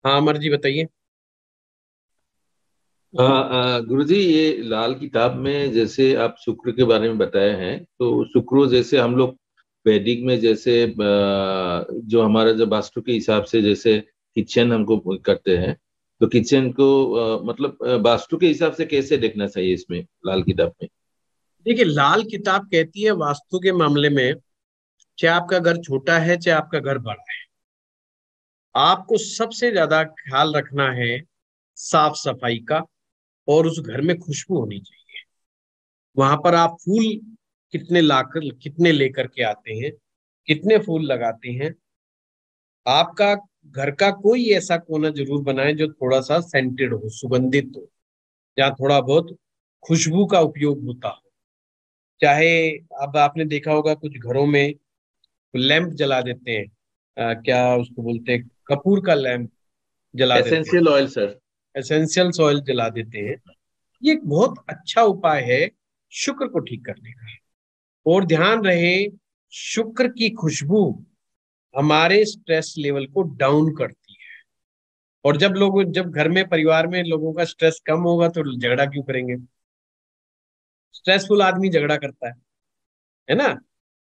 हाँ अमर जी बताइए। गुरुजी, ये लाल किताब में जैसे आप शुक्र के बारे में बताए हैं, तो शुक्र जैसे हम लोग वैदिक में जैसे जो हमारा जो वास्तु के हिसाब से जैसे किचन हमको करते हैं, तो किचन को मतलब वास्तु के हिसाब से कैसे देखना चाहिए इसमें लाल किताब में? देखिए लाल किताब कहती है वास्तु के मामले में, चाहे आपका घर छोटा है चाहे आपका घर बड़ा है, आपको सबसे ज्यादा ख्याल रखना है साफ सफाई का। और उस घर में खुशबू होनी चाहिए। वहां पर आप फूल कितने लेकर के आते हैं, कितने फूल लगाते हैं। आपका घर का कोई ऐसा कोना जरूर बनाए जो थोड़ा सा सेंटेड हो, सुगंधित हो, जहाँ थोड़ा बहुत खुशबू का उपयोग होता हो। चाहे अब आपने देखा होगा कुछ घरों में लैंप जला देते हैं, क्या उसको बोलते हैं, कपूर का लैंप जला देते हैं, essential oil, sir. Essential oil जला देते हैं। ये एक बहुत अच्छा उपाय है शुक्र को ठीक करने का। और ध्यान रहे, शुक्र की खुशबू हमारे स्ट्रेस लेवल को डाउन करती है। और जब घर में परिवार में लोगों का स्ट्रेस कम होगा तो झगड़ा क्यों करेंगे? स्ट्रेसफुल आदमी झगड़ा करता है ना?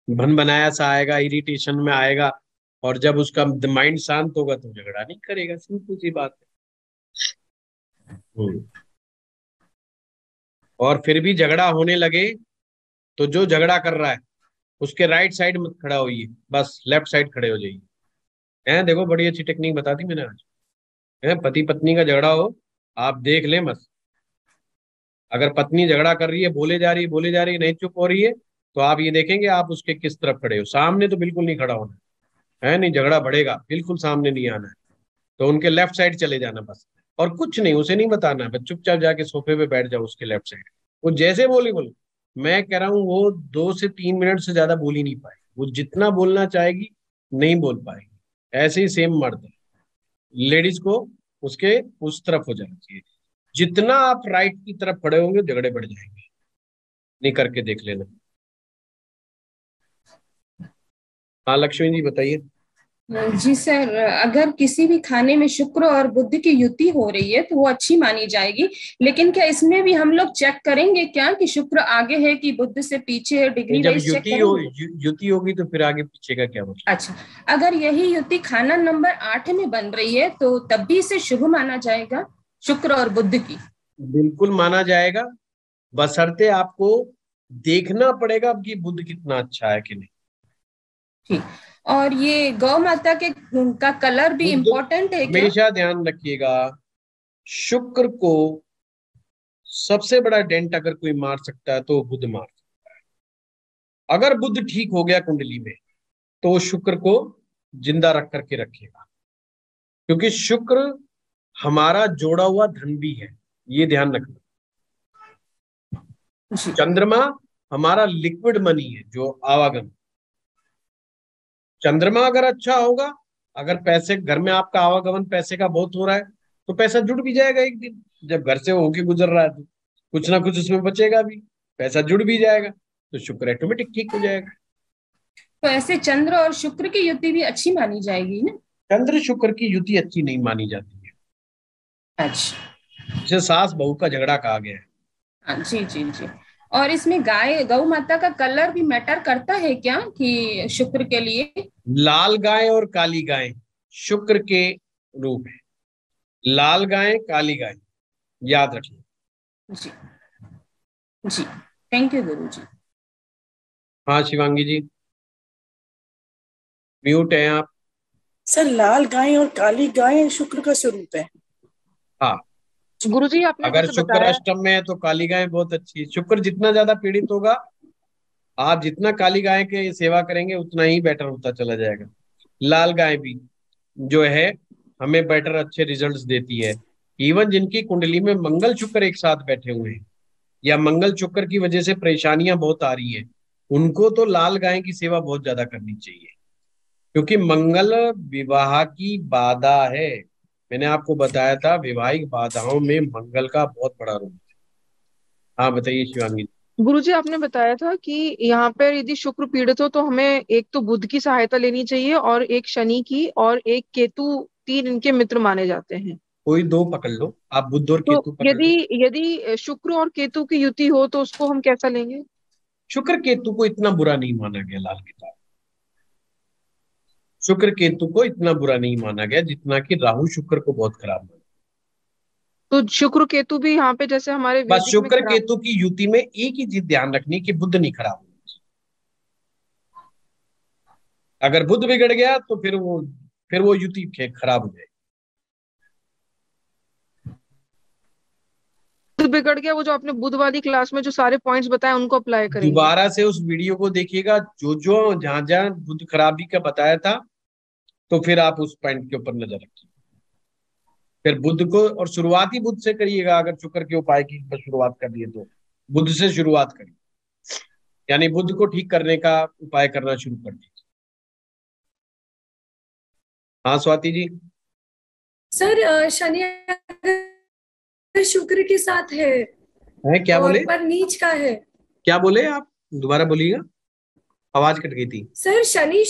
भन बनाया सा आएगा, इरिटेशन में आएगा। और जब उसका माइंड शांत होगा तो झगड़ा नहीं करेगा, सिंपल सी बात है। और फिर भी झगड़ा होने लगे तो जो झगड़ा कर रहा है उसके राइट साइड मत खड़ा होइए, बस लेफ्ट साइड खड़े हो जाइए। हैं, देखो बड़ी अच्छी टेक्निक बता दी मैंने आज। है, पति पत्नी का झगड़ा हो, आप देख लें बस। अगर पत्नी झगड़ा कर रही है, बोले जा रही है, नहीं चुप हो रही है, तो आप ये देखेंगे आप उसके किस तरफ खड़े हो। सामने तो बिल्कुल नहीं खड़ा होना है, नहीं झगड़ा बढ़ेगा, बिल्कुल सामने नहीं आना है। तो उनके लेफ्ट साइड चले जाना बस। और कुछ नहीं, उसे नहीं बताना है, बस चुपचाप जाके सोफे पे बैठ जाओ उसके लेफ्ट साइड। वो जैसे बोली बोलो, मैं कह रहा हूँ वो 2 से 3 मिनट से ज्यादा बोल ही नहीं पाएगी। वो जितना बोलना चाहेगी नहीं बोल पाएगी। ऐसे ही सेम मर्द है, लेडीज को उसके उस तरफ हो जाना चाहिए। जितना आप राइट की तरफ खड़े होंगे झगड़े बढ़ जाएंगे। नहीं करके देख लेना। हाँ लक्ष्मी जी बताइए। जी सर, अगर किसी भी खाने में शुक्र और बुध की युति हो रही है तो वो अच्छी मानी जाएगी। लेकिन क्या इसमें भी हम लोग चेक करेंगे क्या कि शुक्र आगे है कि बुध से पीछे है? नहीं, डिग्री जब वाइज चेक करेंगे? युति होगी तो फिर आगे पीछे का क्या मतलब? अच्छा, अगर यही युति खाना नंबर 8 में बन रही है तो तब भी इसे शुभ माना जाएगा, शुक्र और बुध की? बिल्कुल माना जाएगा, बशर्ते आपको देखना पड़ेगा कि बुध कितना अच्छा है कि नहीं। ठीक। और ये गौ माता के का कलर भी बुध इम्पोर्टेंट है क्या? हमेशा ध्यान रखिएगा, शुक्र को सबसे बड़ा डेंट अगर कोई मार सकता है तो वो बुध मार सकता है। अगर बुध ठीक हो गया कुंडली में तो वो शुक्र को जिंदा रख करके रखेगा। क्योंकि शुक्र हमारा जोड़ा हुआ धन भी है, ये ध्यान रखना। जी। चंद्रमा हमारा लिक्विड मनी है, जो आवागम। चंद्रमा अगर अच्छा होगा, अगर पैसे घर में आपका आवागमन पैसे का बहुत हो रहा है, तो पैसा जुड़ भी जाएगा एक दिन। जब घर से होके गुजर रहा है तो कुछ ना कुछ उसमें बचेगा भी, पैसा जुड़ भी जाएगा, तो शुक्र ऑटोमेटिक ठीक हो जाएगा। तो ऐसे चंद्र और शुक्र की युति भी अच्छी मानी जाएगी ना? चंद्र शुक्र की युति अच्छी नहीं मानी जाती है। अच्छा। इसे सास बहू का झगड़ा कहा गया है। हाँ जी जी जी। और इसमें गाय गौ माता का कलर भी मैटर करता है क्या कि शुक्र के लिए? लाल गाय और काली गाय शुक्र के रूप है। लाल गाय काली गाय, याद रखिए। जी जी। थैंक यू गुरु जी। हाँ शिवांगी जी, म्यूट है आप। सर, लाल गाय और काली गाय शुक्र का स्वरूप है। हाँ, गुरुजी आपने अगर जैसे शुक्र बताया। अष्टम में है तो काली गाय बहुत अच्छी है। शुक्र जितना ज्यादा पीड़ित होगा, आप जितना काली गाय के सेवा करेंगे उतना ही बेटर होता चला जाएगा। लाल गाय भी जो है हमें बेटर अच्छे रिजल्ट्स देती है। इवन जिनकी कुंडली में मंगल शुक्र एक साथ बैठे हुए हैं, या मंगल शुक्र की वजह से परेशानियां बहुत आ रही हैं, उनको तो लाल गाय की सेवा बहुत ज्यादा करनी चाहिए। क्योंकि मंगल विवाह की बाधा है। मैंने आपको बताया था विवाहिक बाधाओं में मंगल का बहुत बड़ा रोल है। हाँ बताइए शिवांगी जी। गुरुजी आपने बताया था कि यहाँ पर यदि शुक्र पीड़ित हो तो हमें एक तो बुध की सहायता लेनी चाहिए और एक शनि की और एक केतु तीन इनके मित्र माने जाते हैं। कोई दो पकड़ लो आप, बुध और तो केतु पकड़ लो। यदि यदि शुक्र और केतु की युति हो तो उसको हम कैसा लेंगे? शुक्र केतु को इतना बुरा नहीं माना गया लाल किताब। शुक्र केतु को इतना बुरा नहीं माना गया जितना कि राहु शुक्र को बहुत खराब माना। तो शुक्र केतु भी यहाँ पे जैसे हमारे बस वैदिक में शुक्र खराब। केतु की युति में एक ही चीज ध्यान रखनी कि बुध नहीं खराब होना चाहिए। अगर बुध बिगड़ गया तो फिर वो युति खराब हो जाएगी। बुध बिगड़ गया, वो जो आपने बुध वाली क्लास में जो सारे पॉइंट्स बताए उनको अप्लाई करेंगे। दोबारा से उस वीडियो को देखिएगा, जो जो जहां जहां बुध खराबी का बताया था, तो फिर आप उस पॉइंट के ऊपर नजर रखिए। फिर बुध को, और शुरुआती बुध से करिएगा। अगर शुक्र के उपाय की बस शुरुआत कर दिए तो बुध से शुरुआत करिए, यानी बुध को ठीक करने का उपाय करना शुरू कर दीजिए। हाँ स्वाति जी। सर शनि अगर शुक्र के साथ है क्या और बोले? पर नीच का है। क्या बोले आप? दोबारा बोलिएगा, आवाज कट गई थी। सर शनि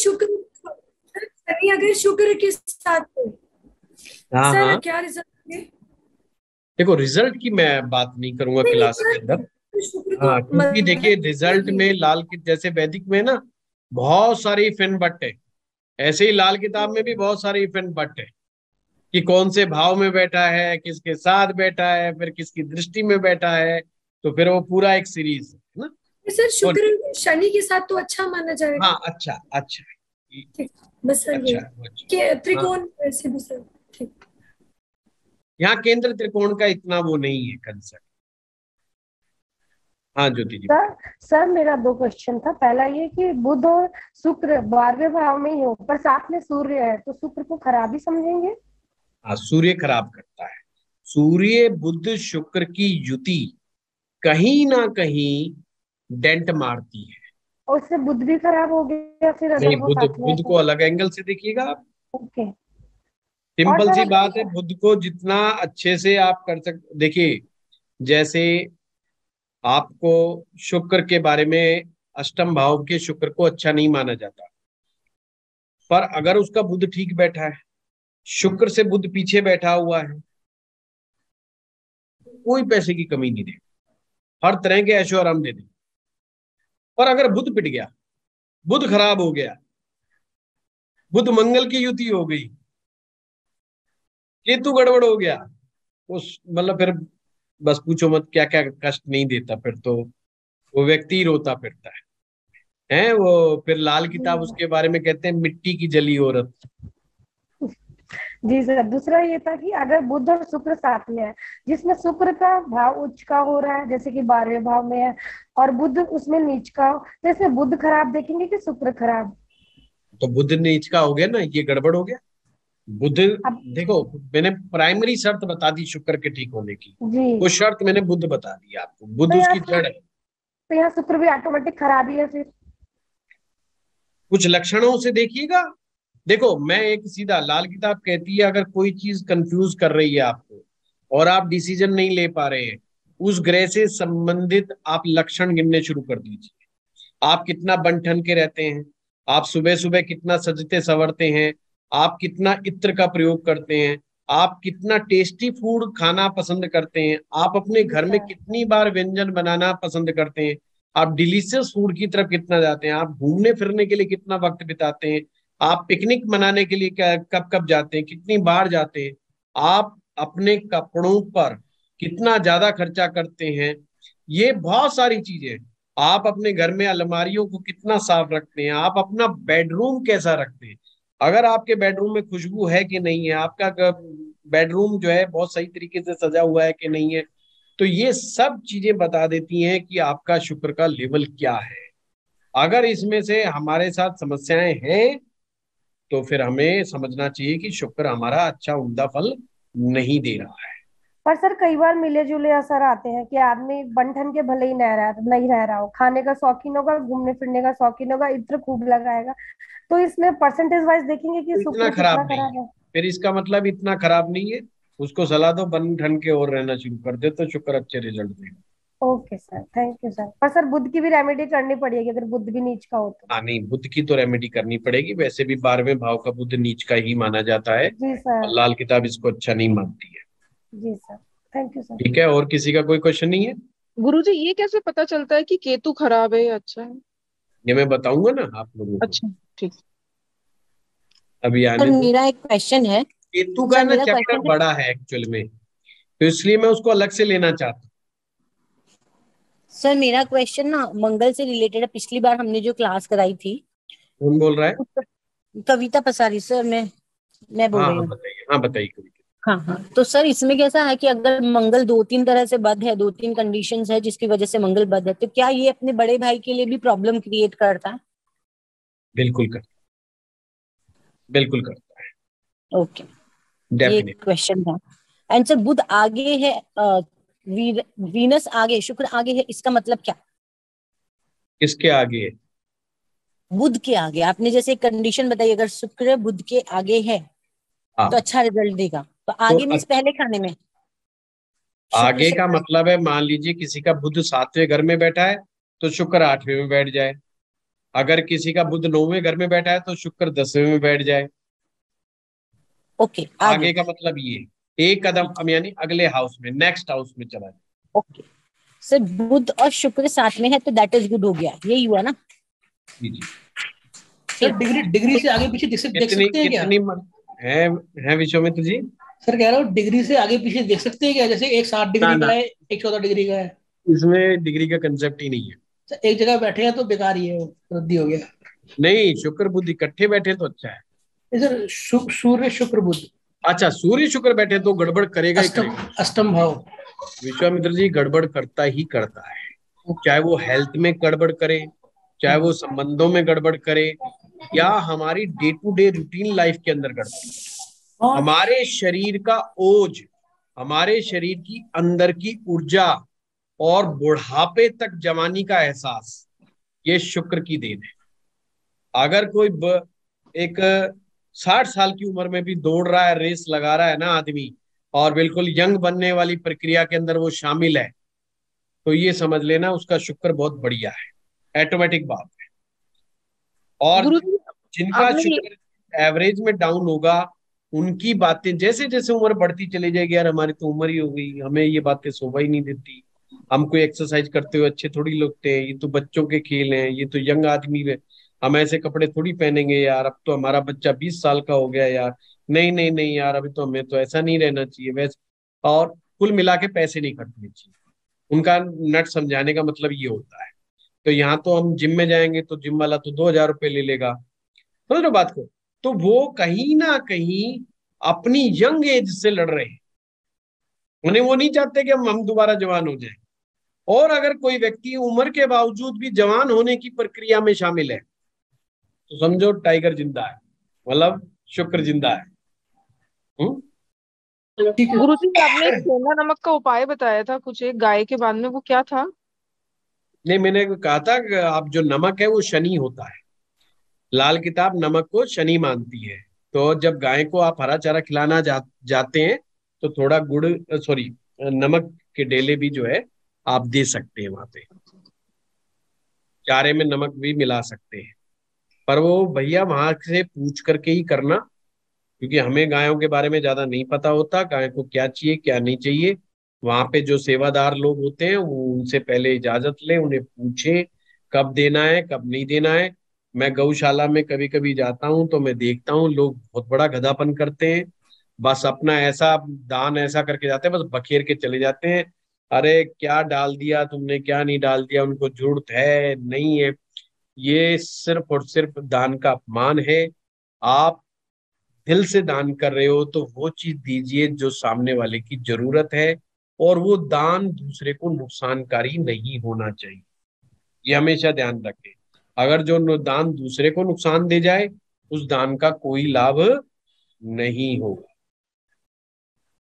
अगर शुक्र के साथ है, हाँ सर हाँ, क्या रिजल्ट है? देखो रिजल्ट की मैं बात नहीं करूंगा नहीं, क्लास के सर, अंदर। शुक्र को हाँ, क्योंकि देखिए रिजल्ट में लाल की जैसे वैदिक में ना बहुत सारे इफ एंड बट है, ऐसे ही लाल किताब में भी बहुत सारे इफ एंड बट है कि कौन से भाव में बैठा है, किसके साथ बैठा है, फिर किसकी दृष्टि में बैठा है, तो फिर वो पूरा एक सीरीज है ना। सर शुक्र शनि के साथ तो अच्छा माना जाएगा। हाँ अच्छा अच्छा, ठीक, बस सर अच्छा ये अच्छा। कि हाँ, त्रिकोण वैसे भी सर ठीक। यहाँ केंद्र त्रिकोण का इतना वो नहीं है कंसेप्ट। हाँ ज्योति जी। सर मेरा दो क्वेश्चन था। पहला ये कि बुध और शुक्र 12वें भाव में ही हो पर साथ में सूर्य है, तो शुक्र को खराब ही समझेंगे? हाँ, सूर्य खराब करता है। सूर्य बुध शुक्र की युति कहीं ना कहीं डेंट मारती है। और उससे बुध भी खराब हो गया फिर अगर नहीं, वो बुध साथ में है बुध को तो? अलग एंगल से देखिएगा आप। ओके। और सिंपल सी सर बात है, बुध को जितना अच्छे से आप कर सकते, देखिए जैसे आपको शुक्र के बारे में अष्टम भाव के शुक्र को अच्छा नहीं माना जाता, पर अगर उसका बुध ठीक बैठा है, शुक्र से बुध पीछे बैठा हुआ है, कोई पैसे की कमी नहीं देगा, हर तरह के ऐशो आराम दे देगा। पर अगर बुध पिट गया, बुध खराब हो गया, बुध मंगल की युति हो गई, केतु गड़बड़ हो गया, उस मतलब फिर बस पूछो मत क्या क्या कष्ट नहीं देता। फिर तो वो व्यक्ति ही रोता फिरता है वो। फिर लाल किताब उसके बारे में कहते हैं मिट्टी की जली औरत। जी सर, दूसरा ये था कि अगर बुध और शुक्र साथ में है, जिसमें शुक्र का भाव उच्च का हो रहा है जैसे कि 12वें भाव में है और बुध उसमें नीच का हो, तो इसमें बुध खराब देखेंगे कि शुक्र खराब? तो बुध नीच का हो गया ना, ये गड़बड़ हो गया। बुध अब देखो, मैंने प्राइमरी शर्त बता दी शुक्र के ठीक होने की, जी, वो शर्त मैंने बुध बता दी आपको। बुध तो उसकी जड़ है। यहाँ शुक्र भी ऑटोमेटिक खराब ही है फिर? कुछ लक्षणों से देखिएगा। देखो मैं एक सीधा, लाल किताब कहती है अगर कोई चीज कंफ्यूज कर रही है आपको और आप डिसीजन नहीं ले पा रहे हैं, उस ग्रह से संबंधित आप लक्षण गिनने शुरू कर दीजिए। आप कितना बन ठन के रहते हैं, आप सुबह सुबह कितना सजते संवरते हैं, आप कितना इत्र का प्रयोग करते हैं, आप कितना टेस्टी फूड खाना पसंद करते हैं, आप अपने घर में कितनी बार व्यंजन बनाना पसंद करते हैं, आप डिलीशियस फूड की तरफ कितना जाते हैं, आप घूमने फिरने के लिए कितना वक्त बिताते हैं, आप पिकनिक मनाने के लिए कब कब जाते हैं, कितनी बार जाते हैं, आप अपने कपड़ों पर कितना ज्यादा खर्चा करते हैं, ये बहुत सारी चीजें। आप अपने घर में अलमारियों को कितना साफ रखते हैं, आप अपना बेडरूम कैसा रखते हैं, अगर आपके बेडरूम में खुशबू है कि नहीं है, आपका बेडरूम जो है बहुत सही तरीके से सजा हुआ है कि नहीं है, तो ये सब चीजें बता देती हैं कि आपका शुक्र का लेवल क्या है। अगर इसमें से हमारे साथ समस्याएं हैं तो फिर हमें समझना चाहिए कि शुक्र हमारा अच्छा उम्दा फल नहीं दे रहा है। पर सर कई बार मिले जुले असर आते हैं कि आदमी बंठन के भले ही नहीं रह रहा हो, खाने का शौकीन होगा, घूमने फिरने का शौकीन होगा, इत्र खूब लगाएगा, तो इसमें परसेंटेज वाइज देखेंगे कि तो इतना शुक्र खराब कितना नहीं खराब है, है? फिर इसका मतलब इतना खराब नहीं है। उसको सलाह दो बन ठन के और रहना शुरू कर दे तो शुक्र अच्छे रिजल्ट देगा। Okay sir, thank you sir. पर सर बुध की भी रेमेडी करनी पड़ेगी अगर बुध भी नीच का हो तो? हाँ नहीं, बुध की तो रेमेडी करनी पड़ेगी, वैसे भी 12वें भाव का बुध नीच का ही माना जाता है, जी सर। और लाल किताब इसको अच्छा नहीं मानती है। जी सर, थैंक यू सर। ठीक है, और किसी का कोई क्वेश्चन नहीं है? गुरुजी ये कैसे पता चलता है कि केतु खराब है या अच्छा है? ये मैं बताऊंगा ना आप लोगों को, अच्छा ठीक। अभी सर आने दो। मेरा एक क्वेश्चन है। केतु का सर ना मेरा चैप्टर क्वेश्चन है। बड़ा है एक्चुअल में, तो इसलिए मैं उसको अलग से लेना चाहता हूँ। सर मेरा क्वेश्चन ना मंगल से रिलेटेड है। पिछली बार हमने जो क्लास कराई थी, कौन बोल रहा है? कविता पसारी सर, मैं बोल हाँ रही हाँ हूँ। बताइए, हाँ बताइए कभी। हाँ हाँ, तो सर इसमें कैसा है कि अगर मंगल दो तीन तरह से बद है, दो तीन कंडीशंस है जिसकी वजह से मंगल बद है, तो क्या ये अपने बड़े भाई के लिए भी प्रॉब्लम क्रिएट करता है? बिल्कुल कर, बिल्कुल करता है, ओके, ये डेफिनेट। क्वेश्चन था। एंड सर बुध आगे है, वीनस आगे, शुक्र आगे है, इसका मतलब क्या? किसके आगे है? बुध के आगे। आपने जैसे एक कंडीशन बताई, अगर शुक्र बुध के आगे है तो हाँ, अच्छा रिजल्ट देगा, तो तो आगे मीन्स पहले खाने में, शुक्र आगे से का पहले। मतलब है, मान लीजिए किसी का बुध 7वें घर में बैठा है तो शुक्र 8वें में बैठ जाए, अगर किसी का बुध 9वें घर में बैठा है तो शुक्र 10वें में बैठ जाए। ओके, आगे। आगे का मतलब ये, एक कदम अब यानी अगले हाउस में, नेक्स्ट हाउस में चला जाए। ओके सर, बुध और शुक्र साथ में है तो दैट इज गुड हो गया, यही हुआ ना? जी जी। सर डिग्री डिग्री से आगे पीछे देख कितनी सकते हैं क्या? कितनी है विश्वामित्र जी? सर कह रहा हूँ डिग्री से आगे पीछे देख सकते हैं क्या? जैसे एक 60 ना डिग्री ना, का है, एक 14 डिग्री का है। इसमें डिग्री का कंसेप्ट ही नहीं है। सर एक जगह बैठे हैं तो बेकार ही है, वो रद्दी हो गया। नहीं, शुक्र बुध इकट्ठे बैठे तो अच्छा है। नहीं सर, सूर्य शुक्र बुध अच्छा, सूर्य शुक्र बैठे तो गड़बड़ करेगा ही अष्टम करेगा। अष्टम भाव। विश्वामित्र जी गड़बड़ करता ही करता है, चाहे वो हेल्थ में गड़बड़ करे, चाहे वो संबंधों में गड़बड़ करे, या हमारी day to day routine life के अंदर गड़बड़। हाँ हमारे शरीर का ओज, हमारे शरीर की अंदर की ऊर्जा और बुढ़ापे तक जवानी का एहसास, ये शुक्र की देन है। अगर कोई एक 60 साल की उम्र में भी दौड़ रहा है, रेस लगा रहा है ना आदमी, और बिल्कुल यंग बनने वाली प्रक्रिया के अंदर वो शामिल है, तो ये समझ लेना उसका शुक्र बहुत बढ़िया है, ऑटोमेटिक बात है। और गुरुजी जिनका आपने ये शुक्र एवरेज में डाउन होगा, उनकी बातें जैसे जैसे उम्र बढ़ती चली जाएगी, यार हमारी तो उम्र ही हो गई, हमें ये बातें शोभा ही नहीं देती, हम कोई एक्सरसाइज करते हुए अच्छे थोड़ी लगते हैं, ये तो बच्चों के खेल हैं, ये तो यंग आदमी है, हम ऐसे कपड़े थोड़ी पहनेंगे यार, अब तो हमारा बच्चा 20 साल का हो गया यार, नहीं नहीं नहीं यार, अभी तो हमें तो ऐसा नहीं रहना चाहिए वैसे। और कुल मिला के पैसे नहीं खर्चने चाहिए, उनका नट समझाने का मतलब ये होता है। तो यहाँ तो हम जिम में जाएंगे तो जिम वाला तो 2,000 रुपये ले लेगा, समझ रहे हो बात को? तो वो कहीं ना कहीं अपनी यंग एज से लड़ रहे हैं, उन्हें वो नहीं चाहते कि हम दोबारा जवान हो जाएं। और अगर कोई व्यक्ति उम्र के बावजूद भी जवान होने की प्रक्रिया में शामिल है, तो समझो टाइगर जिंदा है, मतलब शुक्र जिंदा है। हम्म? ठीक है। गुरुजी आपने एक सेंधा नमक का उपाय बताया था कुछ, एक गाय के बाद में, वो क्या था? नहीं, मैंने कहा था कि आप जो नमक है वो शनि होता है, लाल किताब नमक को शनि मानती है। तो जब गाय को आप हरा चारा खिलाना जाते हैं, तो थोड़ा गुड़, सॉरी, नमक के डेले भी जो है आप दे सकते हैं वहां पे, चारे में नमक भी मिला सकते हैं। पर वो भैया वहां से पूछ करके ही करना, क्योंकि हमें गायों के बारे में ज्यादा नहीं पता होता, गाय को क्या चाहिए क्या नहीं चाहिए। वहां पे जो सेवादार लोग होते हैं वो उनसे पहले इजाजत ले, उन्हें पूछे कब देना है कब नहीं देना है। मैं गौशाला में कभी कभी जाता हूँ तो मैं देखता हूँ लोग बहुत बड़ा गधापन करते हैं, बस अपना ऐसा दान ऐसा करके जाते हैं, बस बखेर के चले जाते हैं। अरे क्या डाल दिया तुमने, क्या नहीं डाल दिया, उनको जरूरत है नहीं है, ये सिर्फ और सिर्फ दान का अपमान है। आप दिल से दान कर रहे हो तो वो चीज दीजिए जो सामने वाले की जरूरत है, और वो दान दूसरे को नुकसानकारी नहीं होना चाहिए, ये हमेशा ध्यान रखें। अगर जो दान दूसरे को नुकसान दे जाए, उस दान का कोई लाभ नहीं होगा।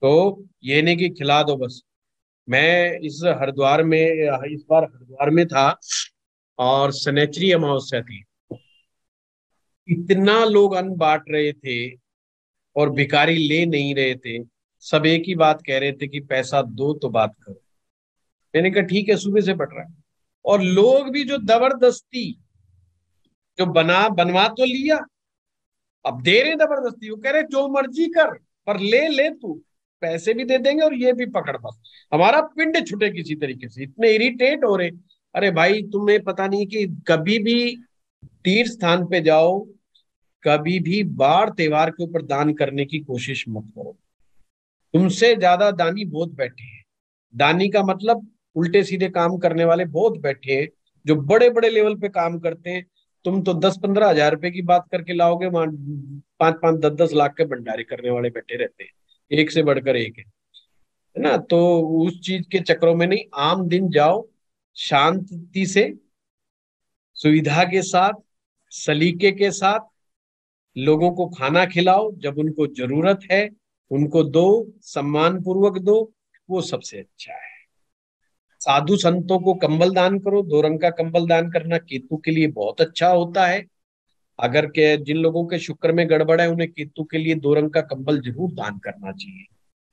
तो ये नहीं कि खिला दो बस। मैं इस हरिद्वार में, इस बार हरिद्वार में था और शनैचरी अमावस्या थी, इतना लोग अन्न बांट रहे थे और भिखारी ले नहीं रहे थे, सब एक ही बात कह रहे थे कि पैसा दो तो बात करो। मैंने कहा ठीक है, सुबह से बढ़ रहा है। और लोग भी जो जबरदस्ती जो बनवा तो लिया, अब दे रहे जबरदस्ती, वो कह रहे जो मर्जी कर, पर ले ले तू, पैसे भी दे देंगे और ये भी पकड़, बस हमारा पिंड छुटे किसी तरीके से। इतने इरिटेट हो रहे। अरे भाई तुम्हें पता नहीं कि कभी भी तीर्थ स्थान पे जाओ, कभी भी बार त्योहार के ऊपर दान करने की कोशिश मत करो। तुमसे ज्यादा दानी बहुत बैठे हैं। दानी का मतलब उल्टे सीधे काम करने वाले बहुत बैठे हैं, जो बड़े बड़े लेवल पे काम करते हैं। तुम तो 10-15 हजार रुपए की बात करके लाओगे, वहां 5-5, 10-10 लाख के भंडारे करने वाले बैठे रहते हैं, एक से बढ़कर एक है ना। तो उस चीज के चक्रों में नहीं, आम दिन जाओ, शांति से, सुविधा के साथ, सलीके के साथ लोगों को खाना खिलाओ, जब उनको जरूरत है उनको दो, सम्मान पूर्वक दो, वो सबसे अच्छा है। साधु संतों को कंबल दान करो, 2 रंग का कंबल दान करना केतु के लिए बहुत अच्छा होता है। अगर के जिन लोगों के शुक्र में गड़बड़ है, उन्हें केतु के लिए 2 रंग का कंबल जरूर दान करना चाहिए।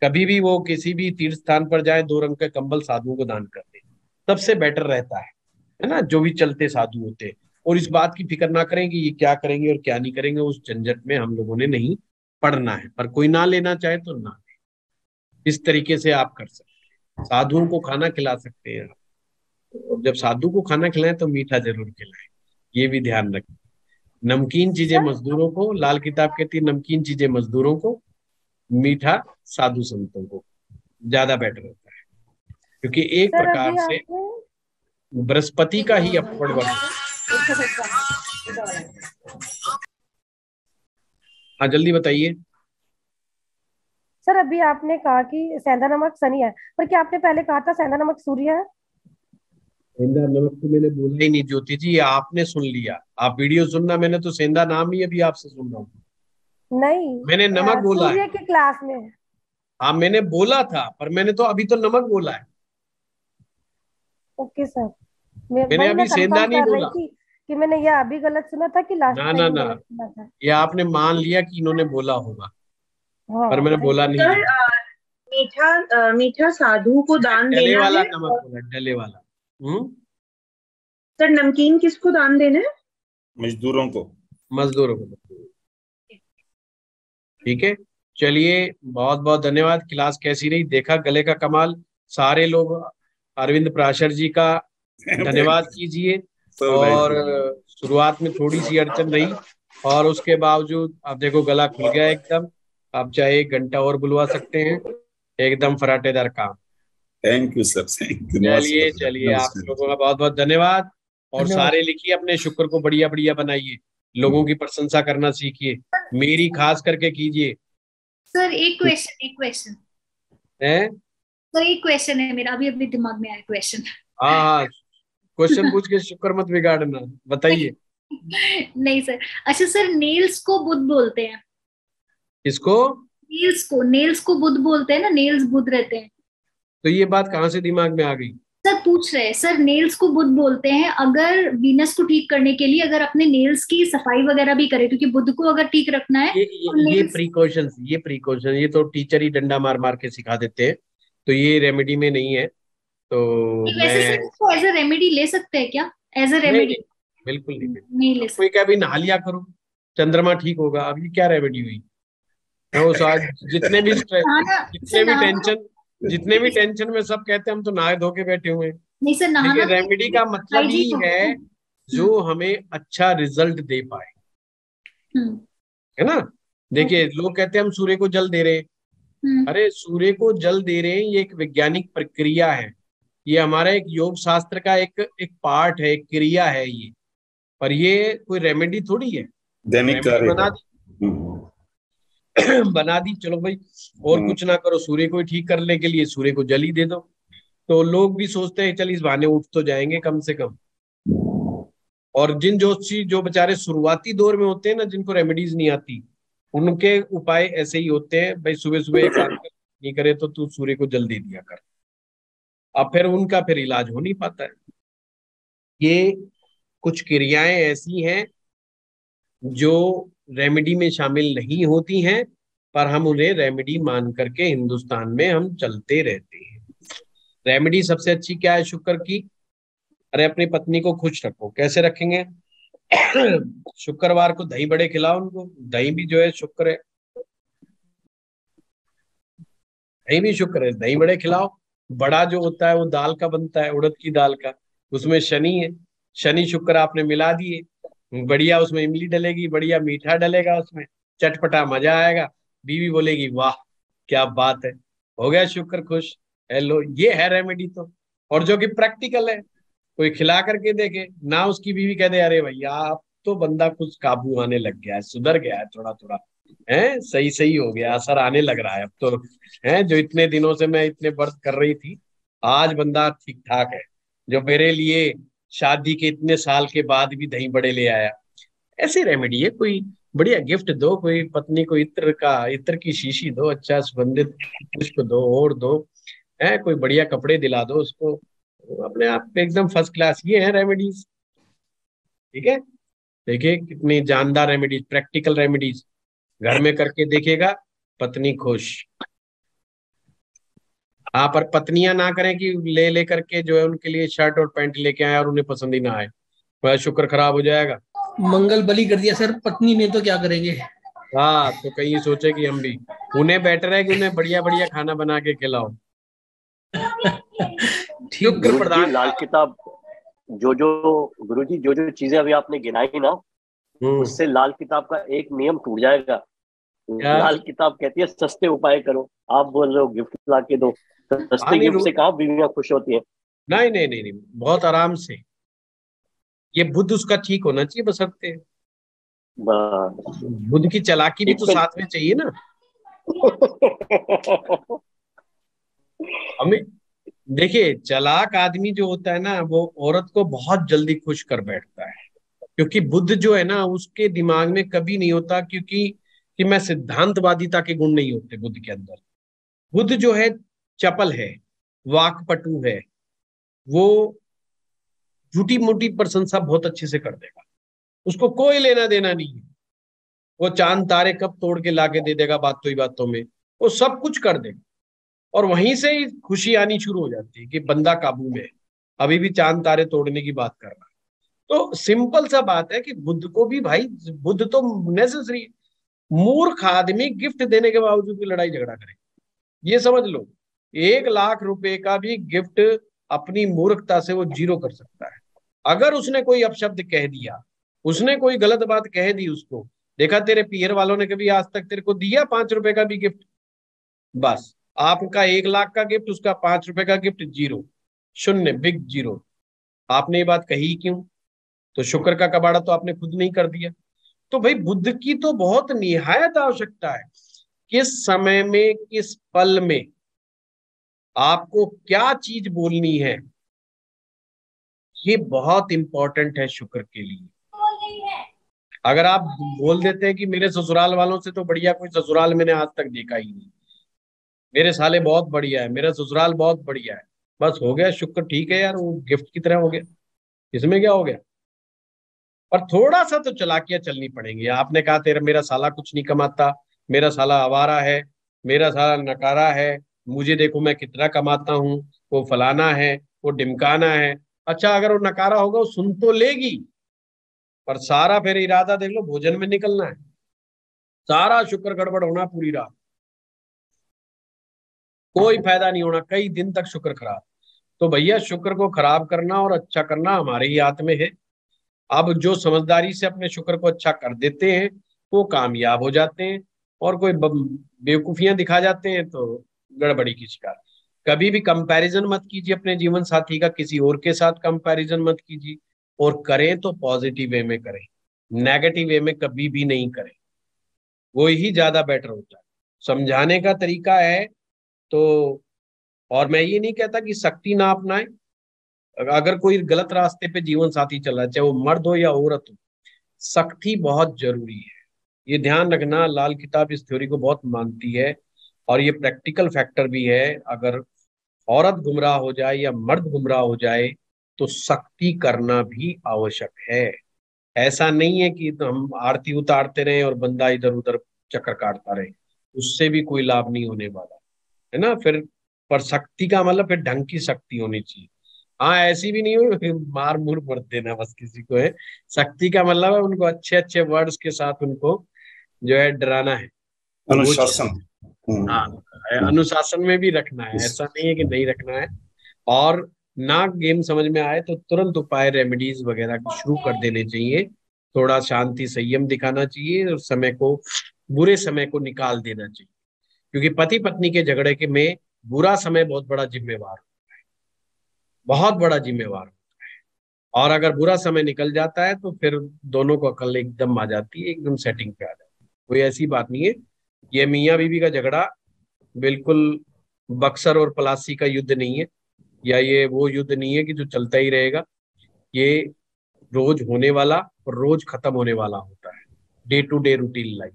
कभी भी वो किसी भी तीर्थ स्थान पर जाए, 2 रंग का कंबल साधुओं को दान कर दे, सबसे बेटर रहता है ना। जो भी चलते साधु होते हैं, और इस बात की फिक्र ना करें कि ये क्या करेंगे और क्या नहीं करेंगे, उस झंझट में हम लोगों ने नहीं पढ़ना है। पर कोई ना लेना चाहे तो ना, इस तरीके से आप कर सकते हैं। साधुओं को खाना खिला सकते हैं आप, और जब साधु को खाना खिलाएं तो मीठा जरूर खिलाएं, ये भी ध्यान रखें। नमकीन चीजें मजदूरों को, लाल किताब कहती है नमकीन चीजें मजदूरों को, मीठा साधु संतों को, ज्यादा बेटर होता है। क्योंकि एक सर प्रकार अभी से आपने बृहस्पति का ही अपवर्ड वर्ग है। हाँ जल्दी बताइए। सर अभी आपने कहा कि सेंधा नमक शनि है, पर क्या आपने पहले कहा था सेंधा नमक सूर्य है? सेंधा नमक तो मैंने बोला ही नहीं ज्योति जी, ये आपने सुन लिया। आप वीडियो सुनना, मैंने तो सेंधा नाम ही अभी आपसे सुन रहा हूँ। नहीं, मैंने नमक बोला है। सूर्य की क्लास में। हाँ मैंने बोला था, पर मैंने तो अभी तो नमक बोला है। ओके सर, मैंने वही अभी मैं सेंधा कंफर्म नहीं कर रही बोला। थी कि मैंने ये अभी गलत सुना था कि लास्ट ना ना टाइम ना, गलत सुना था। ये आपने मान लिया कि इन्होंने बोला होगा, पर हाँ मैंने थैंक बोला यू। नहीं सर है। मीठा साधु को दान डले देना वाला है। नमक बोला, डले वाला। सर नमकीन किसको दान देना है? मजदूरों को। मजदूरों को। ठीक है, चलिए बहुत बहुत धन्यवाद। क्लास कैसी रही, देखा गले का कमाल। सारे लोग अरविंद प्राशर जी का धन्यवाद कीजिए। और शुरुआत में थोड़ी सी अड़चन रही, और उसके बावजूद अब देखो गला खुल गया एकदम। आप चाहे 1 घंटा और बुलवा सकते हैं, एकदम फराटेदार काम। Thank you sir, thank you. चलिए नमस्कार चलिए, आप नमस्कार। लोगों का बहुत बहुत धन्यवाद। और धन्यवाद। सारे लिखिए अपने शुक्र को बढ़िया बढ़िया बनाइए, लोगों की प्रशंसा करना सीखिए, मेरी खास करके कीजिए। सर एक क्वेश्चन हैं? सर एक क्वेश्चन है मेरा, अभी अभी दिमाग में आया क्वेश्चन। हाँ हाँ, क्वेश्चन पूछ के शुक्र मत बिगाड़ना, बताइए। नहीं सर, अच्छा सर, नेल्स को बुध बोलते हैं। किसको? नेल्स को बुध बोलते हैं ना, नेल्स बुध रहते हैं। तो ये बात कहाँ से दिमाग में आ गई? सर पूछ रहे हैं, सर नेल्स को बुध बोलते हैं, अगर वीनस को ठीक करने के लिए अगर अपने नेल्स की सफाई वगैरह भी करे, क्योंकि बुध को अगर ठीक रखना है ये प्रिकॉशन, ये तो टीचर ही डंडा मार मार के सिखा देते हैं, तो ये रेमेडी में नहीं है। तो वैसे सर इसको एज ए रेमेडी ले सकते हैं क्या? एज ए रेमेडी बिल्कुल नहीं ले सकते। कोई क्या भी नहा लिया करो, चंद्रमा ठीक होगा। अब ये क्या रेमेडी हुई? वो जितने भी जितने भी टेंशन में सब कहते हैं हम तो नहाए धो के बैठे हुए हैं। नहीं सर, नहाना रेमेडी का मतलब ही है जो हमें अच्छा रिजल्ट दे पाए, है ना। देखिए लोग कहते हैं हम सूर्य को जल दे रहे हैं। अरे सूर्य को जल दे रहे हैं, ये एक वैज्ञानिक प्रक्रिया है, ये हमारा एक योग शास्त्र का एक पार्ट है, एक क्रिया है ये। पर ये कोई रेमेडी थोड़ी है। दैनिक कार्य बना दी, चलो भाई और कुछ ना करो, सूर्य को ठीक करने के लिए सूर्य को जल ही दे दो। तो लोग भी सोचते हैं चल इस बहाने उठ तो जाएंगे कम से कम। और जिन जो बेचारे शुरुआती दौर में होते हैं ना, जिनको रेमेडीज नहीं आती, उनके उपाय ऐसे ही होते हैं, भाई सुबह सुबह काम नहीं करे तो तू सूर्य को जल दे दिया कर। अब फिर उनका इलाज हो नहीं पाता है। ये कुछ क्रियाएं ऐसी हैं जो रेमेडी में शामिल नहीं होती हैं, पर हम उन्हें रेमेडी मान करके हिंदुस्तान में हम चलते रहते हैं। रेमेडी सबसे अच्छी क्या है शुक्र की? अरे अपनी पत्नी को खुश रखो। कैसे रखेंगे? शुक्रवार को दही बड़े खिलाओ उनको। दही भी जो है शुक्र है, दही भी शुक्र है। दही बड़े खिलाओ। बड़ा जो होता है वो दाल का बनता है, उड़द की दाल का, उसमें शनि है। शनि शुक्र आपने मिला दिए, बढ़िया उसमें इमली डलेगी, बढ़िया मीठा डलेगा उसमें, चटपटा मजा आएगा। बीवी बोलेगी वाह क्या बात है, हो गया शुक्र खुश। हेलो, ये है रेमेडी तो। और जो कि प्रैक्टिकल है, कोई खिला करके देखे ना, उसकी बीवी कह दे अरे भैया अब तो बंदा कुछ काबू आने लग गया है, सुधर गया है थोड़ा थोड़ा, है सही सही हो गया, असर आने लग रहा है अब तो, है जो इतने दिनों से मैं इतने व्रत कर रही थी, आज बंदा ठीक ठाक है, जो मेरे लिए शादी के इतने साल के बाद भी दही बड़े ले आया। ऐसी रेमेडी है। कोई बढ़िया गिफ्ट दो, कोई पत्नी को इत्र की शीशी दो, अच्छा सुगंधित पुष्प दो और दो, है कोई बढ़िया कपड़े दिला दो उसको, अपने आप पे एकदम फर्स्ट क्लास। ये है रेमेडीज। ठीक है, देखिए कितनी जानदार रेमेडीज, प्रैक्टिकल रेमेडीज, घर में करके देखेगा, पत्नी खुश। हाँ, पर पत्नियां ना करें कि ले ले करके जो है उनके लिए शर्ट और पैंट लेके आए और उन्हें पसंद ही ना आए, वह शुक्र खराब हो जाएगा। मंगल बलि कर दिया सर, पत्नी ने तो क्या करेंगे। हाँ, तो कहीं सोचे कि हम भी, उन्हें बेटर है कि उन्हें बढ़िया बढ़िया खाना बना के खिलाओ। ठीक शुक्र गुरु जी प्रधान लाल किताब, गुरु जी जो जो चीजें अभी आपने गिनाई ना, उससे लाल किताब का एक नियम टूट जाएगा। क्या? लाल किताब कहती है सस्ते उपाय करो, आप बोल रहे हो गिफ्ट ला के दो। सस्ते नहीं गिफ्ट से कहाँ बीवियां खुश होती है। नहीं नहीं नहीं नहीं, बहुत आराम से। ये बुद्ध उसका ठीक होना चाहिए बस हफ्ते। बुद्ध की चालाकी भी तो साथ में चाहिए ना। हमें देखिए, चालाक आदमी जो होता है ना, वो औरत को बहुत जल्दी खुश कर बैठता है, क्योंकि बुद्ध जो है ना, उसके दिमाग में कभी नहीं होता क्योंकि कि मैं सिद्धांतवादिता के गुण नहीं होते बुद्ध के अंदर। बुद्ध जो है चपल है, वाकपटु है, वो झूठी मोटी प्रशंसा बहुत अच्छे से कर देगा, उसको कोई लेना देना नहीं है। वो चांद तारे कब तोड़ के लाके दे देगा बातों ही बातों में, वो सब कुछ कर देगा। और वहीं से ही खुशी आनी शुरू हो जाती है कि बंदा काबू में है, अभी भी चांद तारे तोड़ने की बात कर रहा है। तो सिंपल सा बात है कि बुद्ध को भी भाई, बुद्ध तो नेसेसरी, मूर्ख आदमी गिफ्ट देने के बावजूद भी लड़ाई झगड़ा करे, ये समझ लो। 1 लाख रुपए का भी गिफ्ट अपनी मूर्खता से वो जीरो कर सकता है। अगर उसने कोई अपशब्द कह दिया, उसने कोई गलत बात कह दी उसको, देखा तेरे पीयर वालों ने कभी आज तक तेरे को दिया 5 रुपए का भी गिफ्ट? बस आपका 1 लाख का गिफ्ट, उसका 5 रुपए का गिफ्ट, जीरो, शून्य, बिग जीरो। आपने ये बात कही क्यों? तो शुक्र का कबाड़ा तो आपने खुद नहीं कर दिया। तो भाई बुद्ध की तो बहुत निहायत आवश्यकता है, किस समय में किस पल में आपको क्या चीज बोलनी है, ये बहुत इंपॉर्टेंट है शुक्र के लिए। अगर आप बोल देते हैं कि मेरे ससुराल वालों से तो बढ़िया कोई ससुराल मैंने आज तक देखा ही नहीं, मेरे साले बहुत बढ़िया है, मेरा ससुराल बहुत बढ़िया है, बस हो गया शुक्र, ठीक है यार, वो गिफ्ट की तरह हो गया, इसमें क्या हो गया? पर थोड़ा सा तो चालाकियां चलनी पड़ेंगी। आपने कहा तेरा मेरा साला कुछ नहीं कमाता, मेरा साला आवारा है, मेरा साला नकारा है, मुझे देखो मैं कितना कमाता हूँ, वो फलाना है, वो ढिमकाना है। अच्छा, अगर वो नकारा होगा वो सुन तो लेगी, पर सारा फिर इरादा देख लो भोजन में निकलना है, सारा शुक्र गड़बड़ होना पूरी रात, कोई फायदा नहीं होना, कई दिन तक शुक्र खराब। तो भैया शुक्र को खराब करना और अच्छा करना हमारे ही हाथ में है। अब जो समझदारी से अपने शुक्र को अच्छा कर देते हैं वो कामयाब हो जाते हैं, और कोई बेवकूफियां दिखा जाते हैं तो गड़बड़ी की शिकार। कभी भी कंपैरिजन मत कीजिए अपने जीवन साथी का किसी और के साथ, कंपैरिजन मत कीजिए, और करें तो पॉजिटिव वे में करें, नेगेटिव वे में कभी भी नहीं करें, वो ही ज्यादा बेटर होता है। समझाने का तरीका है तो, और मैं ये नहीं कहता कि सख्ती ना अपनाएं। अगर कोई गलत रास्ते पे जीवन साथी चल रहा है, चाहे वो मर्द हो या औरत हो, सख्ती बहुत जरूरी है। ये ध्यान रखना, लाल किताब इस थ्योरी को बहुत मानती है, और ये प्रैक्टिकल फैक्टर भी है। अगर औरत गुमराह हो जाए या मर्द गुमराह हो जाए तो सख्ती करना भी आवश्यक है। ऐसा नहीं है कि तो हम आरती उतारते रहे और बंदा इधर उधर चक्कर काटता रहे, उससे भी कोई लाभ नहीं होने वाला है ना। फिर पर शक्ति का मतलब फिर ढंग की शक्ति होनी चाहिए। हाँ, ऐसी भी नहीं हो मार मुर मत देना बस किसी को, है। शक्ति का मतलब है उनको अच्छे अच्छे वर्ड्स के साथ उनको जो है डराना है, तो वो चीज़- अनुशासन। हाँ, अनुशासन में भी रखना है, ऐसा नहीं है कि नहीं रखना है। और ना गेम समझ में आए तो तुरंत उपाय रेमेडीज वगैरह शुरू कर देने चाहिए। थोड़ा शांति संयम दिखाना चाहिए और समय को, बुरे समय को निकाल देना चाहिए, क्योंकि पति पत्नी के झगड़े के में बुरा समय बहुत बड़ा जिम्मेवार होता है, बहुत बड़ा जिम्मेवार होता है। और अगर बुरा समय निकल जाता है तो फिर दोनों को अकल एकदम आ जाती है, एकदम सेटिंग पे आ जाती है। कोई ऐसी बात नहीं है। ये मियाँ बीवी का झगड़ा बिल्कुल बक्सर और पलासी का युद्ध नहीं है, या ये वो युद्ध नहीं है कि जो चलता ही रहेगा। ये रोज होने वाला और रोज खत्म होने वाला होता है, day to day routine life.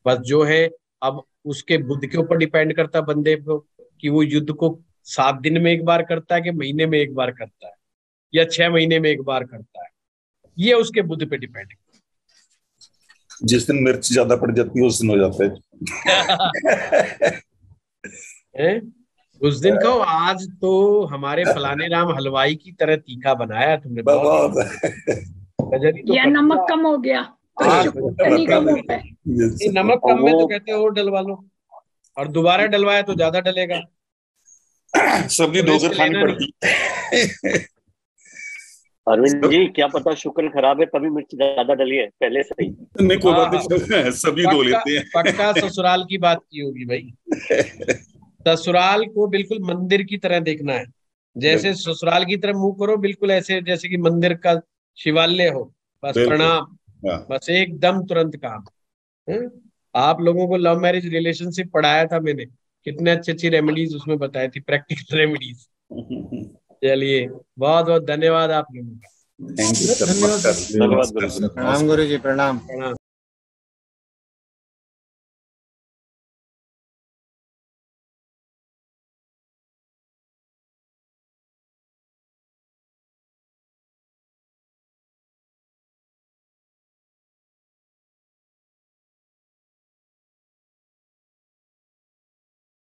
बस जो है अब उसके बुद्ध के ऊपर डिपेंड करता है बंदे को, कि वो युद्ध को 7 दिन में एक बार करता है कि महीने में एक बार करता है या 6 महीने में एक बार करता है। ये उसके बुद्ध पे डिपेंड है। जिस दिन मिर्च ज्यादा पड़ जाती है उस दिन हो जाता है। उस दिन कहो आज तो हमारे फलाने राम हलवाई की तरह तीखा बनाया तुमने, बहुत गजब ही तो या कर नमक दिया। कम हो गया तो हाँ, शुक्र कम होता है। ये नमक कम में तो कहते हैं और डलवा लो, और दोबारा डलवाया तो ज्यादा डलेगा। सब्जी तो धोकर रिस्क खानी लेना पड़ती। अरविंद जी, क्या पता शुक्र खराब है तभी मिर्च ज्यादा डली है पहले से ही। नहीं, कोई बात नहीं, सब्जी धो लेते हैं। पक्का ससुराल की बात की होगी भाई। ससुराल को बिल्कुल मंदिर की तरह देखना है। जैसे ससुराल की तरफ मुंह करो, बिल्कुल ऐसे जैसे कि मंदिर का शिवालय हो, बस प्रणाम, बस एकदम तुरंत काम। आप लोगों को लव मैरिज रिलेशनशिप पढ़ाया था मैंने, कितने अच्छी अच्छी रेमेडीज उसमें बताई थी, प्रैक्टिकल रेमेडीज। चलिए, बहुत बहुत धन्यवाद आप लोगों का। धन्यवाद। प्रणाम गुरु जी, प्रणाम।